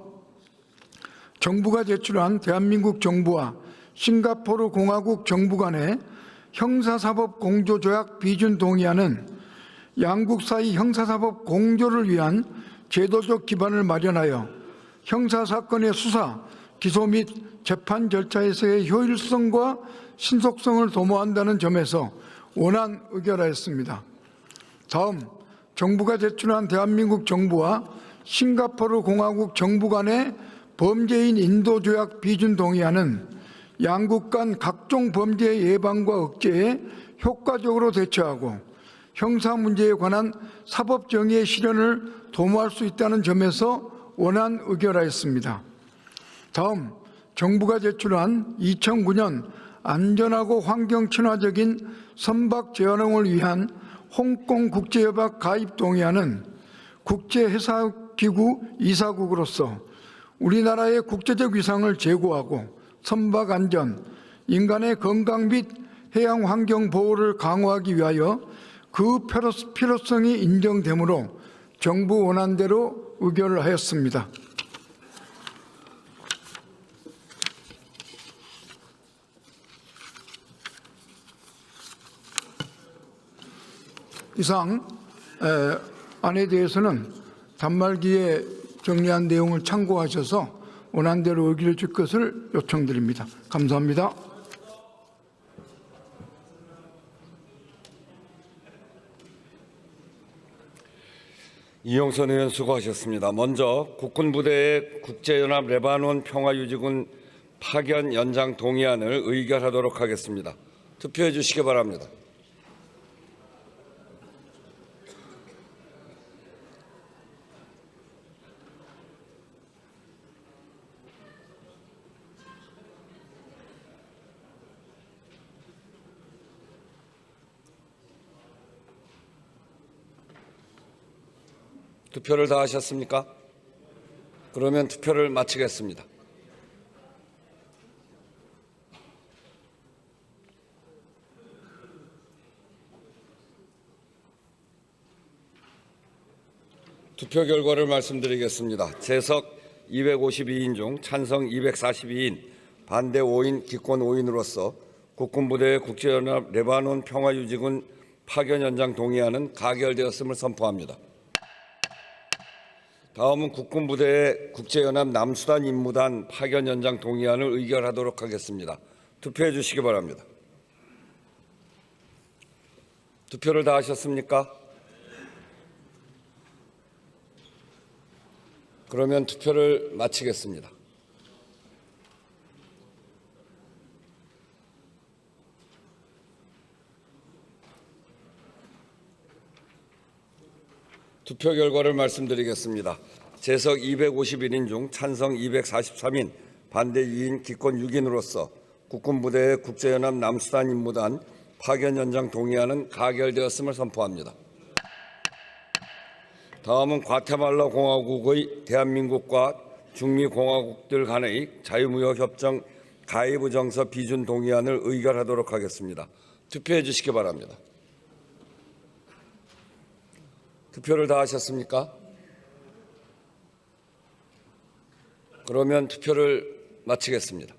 J: 정부가 제출한 대한민국 정부와 싱가포르 공화국 정부 간의 형사사법 공조조약 비준 동의안은 양국 사이 형사사법 공조를 위한 제도적 기반을 마련하여 형사사건의 수사, 기소 및 재판 절차에서의 효율성과 신속성을 도모한다는 점에서 원안 의결하였습니다. 다음, 정부가 제출한 대한민국 정부와 싱가포르 공화국 정부 간의 범죄인 인도조약 비준 동의안은 양국 간 각종 범죄 예방과 억제에 효과적으로 대처하고 형사 문제에 관한 사법 정의의 실현을 도모할 수 있다는 점에서 원안 의결하였습니다. 다음, 정부가 제출한 2009년 안전하고 환경 친화적인 선박 제한을 위한 홍콩 국제협약 가입 동의안은 국제해사기구 이사국으로서 우리나라의 국제적 위상을 제고하고 선박 안전, 인간의 건강 및 해양 환경 보호를 강화하기 위하여 그 필요성이 인정되므로 정부 원안대로 의결을 하였습니다. 이상 안에 대해서는 단말기에 정리한 내용을 참고하셔서 원안대로 의결해 줄 것을 요청드립니다. 감사합니다.
B: 이용선 의원 수고하셨습니다. 먼저 국군부대의 국제연합 레바논 평화유지군 파견 연장 동의안을 의결하도록 하겠습니다. 투표해 주시기 바랍니다. 투표를 다 하셨습니까? 그러면 투표를 마치겠습니다. 투표 결과를 말씀드리겠습니다. 재석 252인 중 찬성 242인, 반대 5인, 기권 5인으로서 국군부대의 국제연합 레바논 평화유지군 파견 연장 동의안은 가결되었음을 선포합니다. 다음은 국군부대의 국제연합 남수단 임무단 파견 연장 동의안을 의결하도록 하겠습니다. 투표해 주시기 바랍니다. 투표를 다 하셨습니까? 그러면 투표를 마치겠습니다. 투표 결과를 말씀드리겠습니다. 재석 251인 중 찬성 243인, 반대 2인, 기권 6인으로서 국군부대의 국제연합 남수단 임무단 파견 연장 동의안은 가결되었음을 선포합니다. 다음은 과테말라 공화국의 대한민국과 중미 공화국들 간의 자유무역협정 가입 의정서 비준 동의안을 의결하도록 하겠습니다. 투표해 주시기 바랍니다. 투표를 다 하셨습니까? 그러면 투표를 마치겠습니다.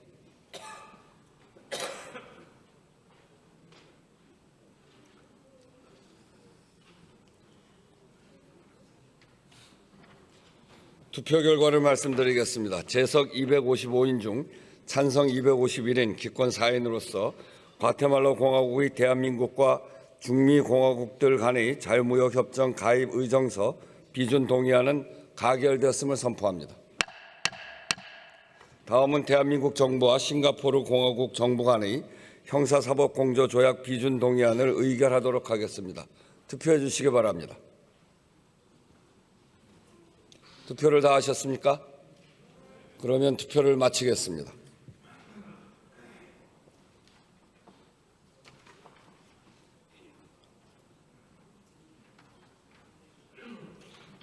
B: 투표 결과를 말씀드리겠습니다. 재석 255인 중 찬성 251인, 기권 4인으로서 과테말라 공화국의 대한민국과 중미 공화국들 간의 자유무역협정 가입 의정서 비준 동의안은 가결되었음을 선포합니다. 다음은 대한민국 정부와 싱가포르 공화국 정부 간의 형사사법공조조약 비준 동의안을 의결하도록 하겠습니다. 투표해 주시기 바랍니다. 투표를 다 하셨습니까? 그러면 투표를 마치겠습니다.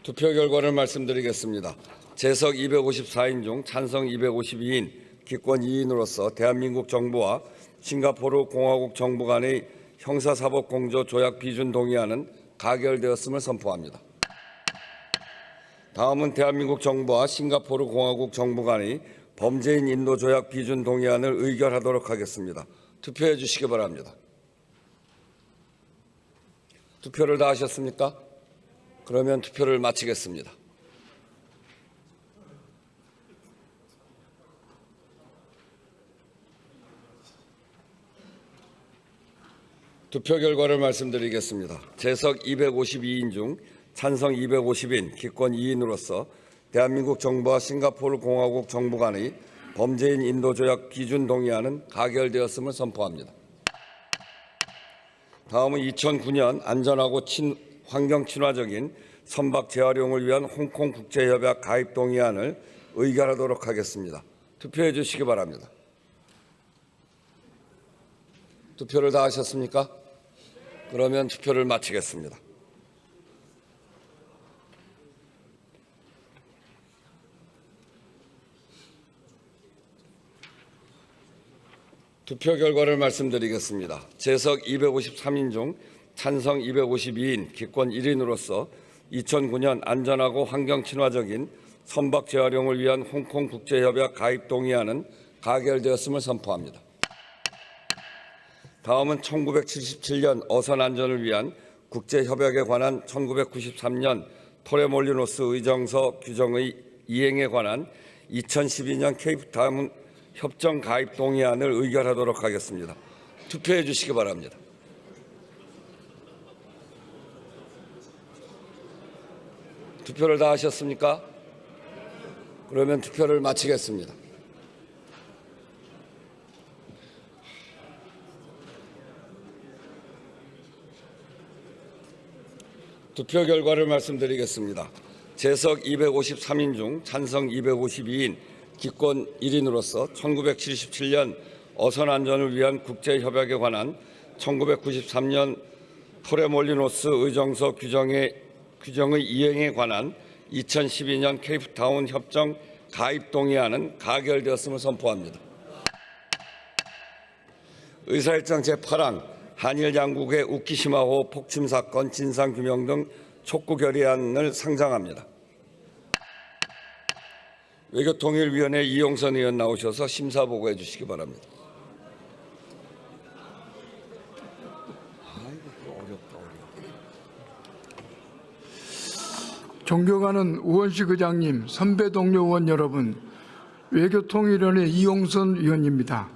B: 투표 결과를 말씀드리겠습니다. 재석 254인 중 찬성 252인, 기권 2인으로서 대한민국 정부와 싱가포르 공화국 정부 간의 형사사법공조조약 비준 동의안은 가결되었음을 선포합니다. 다음은 대한민국 정부와 싱가포르 공화국 정부 간의 범죄인 인도 조약 비준 동의안을 의결하도록 하겠습니다. 투표해 주시기 바랍니다. 투표를 다 하셨습니까? 그러면 투표를 마치겠습니다. 투표 결과를 말씀드리겠습니다. 재석 252인 중 찬성 250인, 기권 2인으로서 대한민국 정부와 싱가포르 공화국 정부 간의 범죄인 인도 조약 비준 동의안은 가결되었음을 선포합니다. 다음은 2009년 안전하고 환경 친화적인 선박 재활용을 위한 홍콩 국제협약 가입 동의안을 의결하도록 하겠습니다. 투표해 주시기 바랍니다. 투표를 다 하셨습니까? 그러면 투표를 마치겠습니다. 투표 결과를 말씀드리겠습니다. 재석 253인 중 찬성 252인, 기권 1인으로서 2009년 안전하고 환경 친화적인 선박 재활용을 위한 홍콩 국제협약 가입 동의안은 가결되었음을 선포합니다. 다음은 1977년 어선 안전을 위한 국제협약에 관한 1993년 토레몰리노스 의정서 규정의 이행에 관한 2012년 케이프타운 협정 가입 동의안을 의결하도록 하겠습니다. 투표해 주시기 바랍니다. 투표를 다 하셨습니까? 그러면 투표를 마치겠습니다. 투표 결과를 말씀드리겠습니다. 재석 253인 중 찬성 252인, 기권 1인으로서 1977년 어선 안전을 위한 국제협약에 관한 1993년 토레몰리노스 의정서 규정의 이행에 관한 2012년 케이프타운 협정 가입 동의안은 가결되었음을 선포합니다. 의사일정 제8항 한일 양국의 우키시마호 폭침 사건 진상규명 등 촉구 결의안을 상정합니다. 외교통일위원회 이용선 의원 나오셔서 심사 보고해 주시기 바랍니다. 아이고, 어렵다.
J: 존경하는 우원식 의장님, 선배 동료 의원 여러분, 외교통일위원회 이용선 위원입니다.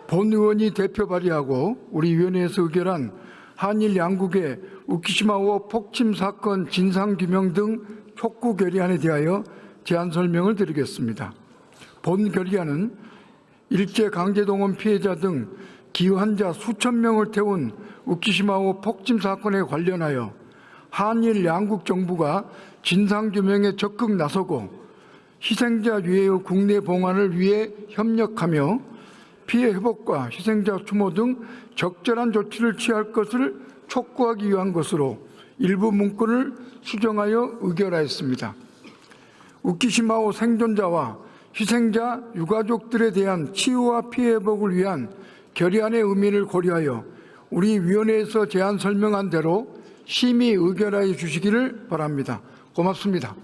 J: 본 의원이 대표 발의하고 우리 위원회에서 의결한 한일 양국의 우키시마호 폭침 사건 진상규명 등 촉구 결의안에 대하여 제안 설명을 드리겠습니다. 본 결의안은 일제강제동원 피해자 등 기환자 수천 명을 태운 우키시마호 폭침 사건에 관련하여 한일 양국 정부가 진상규명에 적극 나서고 희생자 유해의 국내 봉환을 위해 협력하며 피해 회복과 희생자 추모 등 적절한 조치를 취할 것을 촉구하기 위한 것으로 일부 문구를 수정하여 의결하였습니다. 우키시마호 생존자와 희생자 유가족들에 대한 치유와 피해 회복을 위한 결의안의 의미를 고려하여 우리 위원회에서 제안 설명한 대로 심의 의결하여 주시기를 바랍니다. 고맙습니다.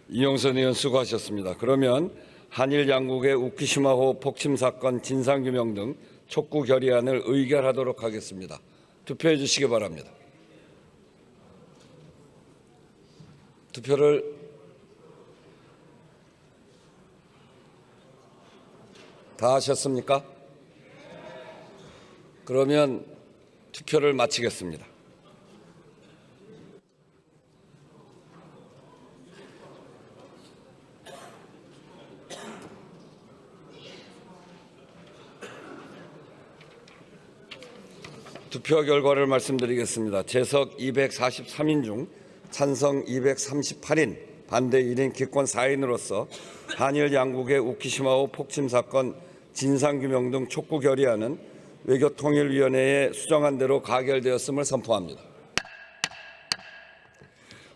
B: 이용선 의원 수고하셨습니다. 그러면 한일 양국의 우키시마호 폭침 사건 진상규명 등 촉구 결의안을 의결하도록 하겠습니다. 투표해 주시기 바랍니다. 투표를 다 하셨습니까? 그러면 투표를 마치겠습니다. 투표 결과를 말씀드리겠습니다. 재석 243인 중 찬성 238인, 반대 1인, 기권 4인으로서 한일 양국의 우키시마호 폭침 사건 진상규명 등 촉구 결의안은 외교통일위원회에 수정한 대로 가결되었음을 선포합니다.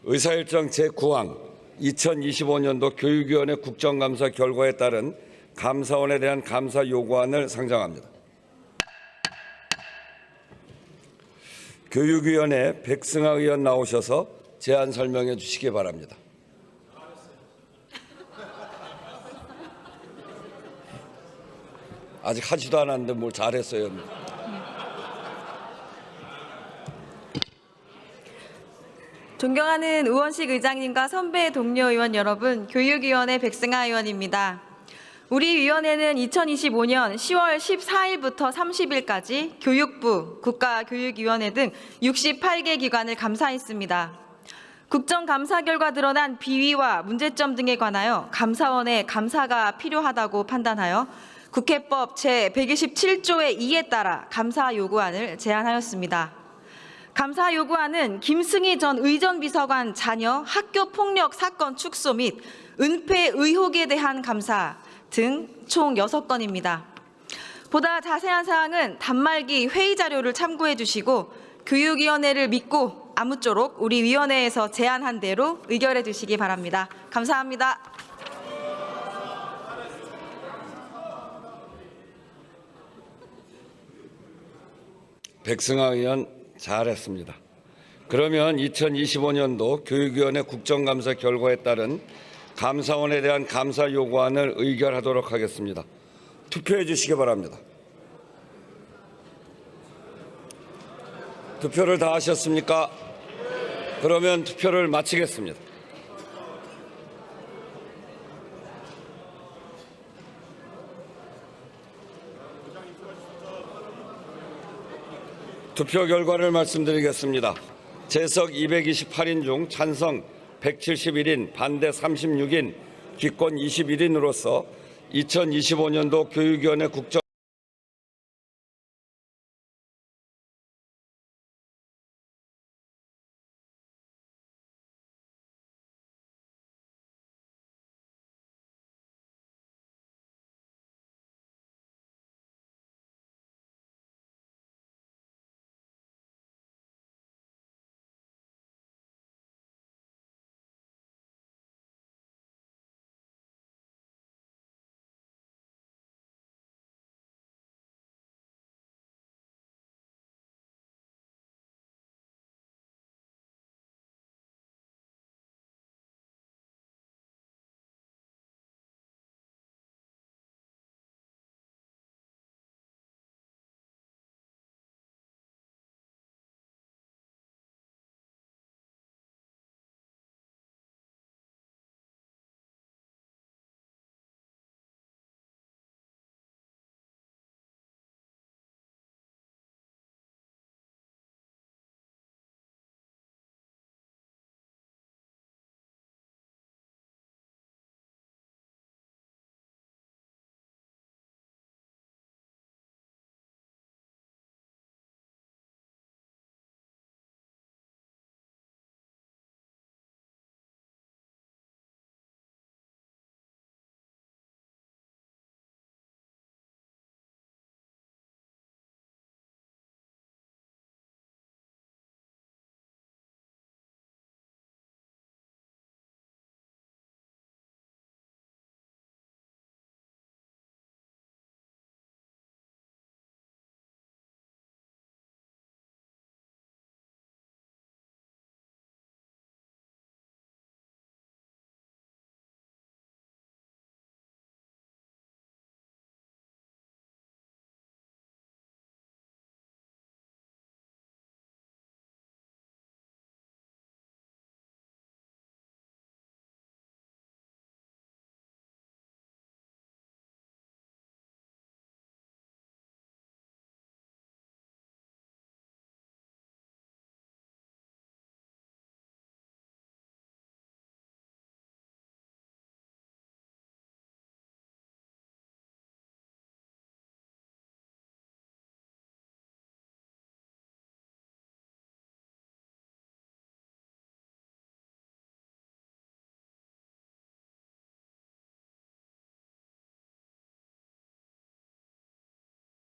B: 의사일정 제9항 2025년도 교육위원회 국정감사 결과에 따른 감사원에 대한 감사 요구안을 상정합니다. 교육위원회 백승하 의원 나오셔서 제안 설명해 주시기 바랍니다. 아직 하지도 않았는데 뭘 잘했어요.
K: 존경하는 우원식 의장님과 선배 동료 의원 여러분, 교육위원회 백승하 의원입니다. 우리 위원회는 2025년 10월 14일부터 30일까지 교육부, 국가교육위원회 등 68개 기관을 감사했습니다. 국정감사 결과 드러난 비위와 문제점 등에 관하여 감사원의 감사가 필요하다고 판단하여 국회법 제127조의 2에 따라 감사 요구안을 제안하였습니다. 감사 요구안은 김승희 전 의전비서관 자녀 학교폭력 사건 축소 및 은폐 의혹에 대한 감사 등 총 6건입니다. 보다 자세한 사항은 단말기 회의 자료를 참고해 주시고 교육위원회를 믿고 아무쪼록 우리 위원회에서 제안한 대로 의결해 주시기 바랍니다. 감사합니다.
B: 백승하 의원 잘했습니다. 그러면 2025년도 교육위원회 국정감사 결과에 따른 감사원에 대한 감사 요구안을 의결하도록 하겠습니다. 투표해 주시기 바랍니다. 투표를 다 하셨습니까? 그러면 투표를 마치겠습니다. 투표 결과를 말씀드리겠습니다. 재석 228인 중 찬성 171인, 반대 36인, 기권 21인으로서 2025년도 교육위원회 국정